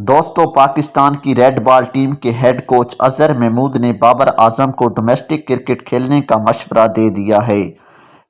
दोस्तों, पाकिस्तान की red ball team के हेड कोच अजहर महमूद ने बाबर आजम को डोमेस्टिक क्रिकेट खेलने का मशवरा दे दिया है।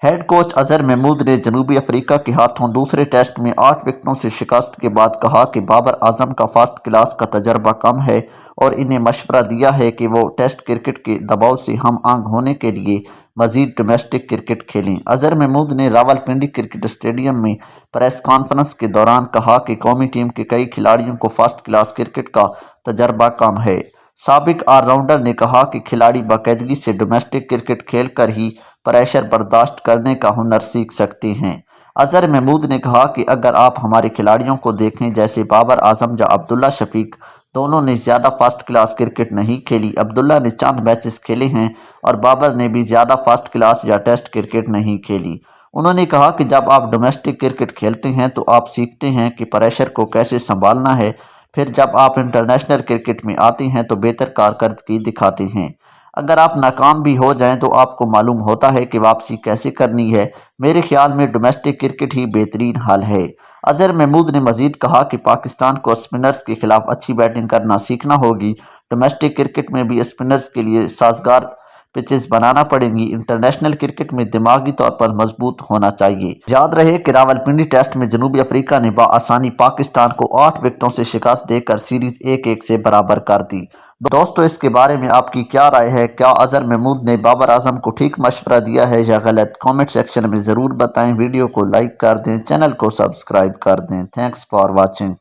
हेड कोच अजहर महमूद ने जनूबी अफ्रीका के हाथों दूसरे टेस्ट में 8 विकेटों से शिकस्त के बाद कहा कि बाबर आजम का फर्स्ट क्लास का तजर्बा कम है और इन्हें मशवरा दिया है कि वो टेस्ट क्रिकेट के दबाव से हम आंग होने के लिए मजीद डोमेस्टिक क्रिकेट खेलें। अजहर महमूद ने रावलपिंडी क्रिकेट स्टेडियम में प्रेस कॉन्फ्रेंस के दौरान कहा कि कौमी टीम के कई खिलाड़ियों को फर्स्ट क्लास क्रिकेट का तजर्बा कम है। साबिक ऑलराउंडर ने कहा कि खिलाड़ी बाकायदगी से डोमेस्टिक क्रिकेट खेलकर ही प्रेशर बर्दाश्त करने का हुनर सीख सकते हैं। अजहर महमूद ने कहा कि अगर आप हमारे खिलाड़ियों को देखें, जैसे बाबर आजम या अब्दुल्ला शफीक, दोनों ने ज़्यादा फर्स्ट क्लास क्रिकेट नहीं खेली। अब्दुल्ला ने चंद मैचेस खेले हैं और बाबर ने भी ज़्यादा फर्स्ट क्लास या टेस्ट क्रिकेट नहीं खेली। उन्होंने कहा कि जब आप डोमेस्टिक क्रिकेट खेलते हैं तो आप सीखते हैं कि प्रेशर को कैसे संभालना है। फिर जब आप इंटरनेशनल क्रिकेट में आते हैं तो बेहतर कारकर्दगी दिखाते हैं। अगर आप नाकाम भी हो जाएं तो आपको मालूम होता है कि वापसी कैसे करनी है। मेरे ख्याल में डोमेस्टिक क्रिकेट ही बेहतरीन हल है। अजहर महमूद ने मजीद कहा कि पाकिस्तान को स्पिनर्स के खिलाफ अच्छी बैटिंग करना सीखना होगी। डोमेस्टिक क्रिकेट में भी स्पिनर्स के लिए साजगार पिचेस बनाना पड़ेंगी। इंटरनेशनल क्रिकेट में दिमागी तौर पर मजबूत होना चाहिए। याद रहे कि रावलपिंडी टेस्ट में जनूबी अफ्रीका ने बआसानी पाकिस्तान को 8 विकेटों से शिकस्त देकर सीरीज 1-1 से बराबर कर दी। दोस्तों, इसके बारे में आपकी क्या राय है? क्या अजहर महमूद ने बाबर आजम को ठीक मशवरा दिया है या गलत? कमेंट सेक्शन में ज़रूर बताएं। वीडियो को लाइक कर दें, चैनल को सब्सक्राइब कर दें। Thanks for watching.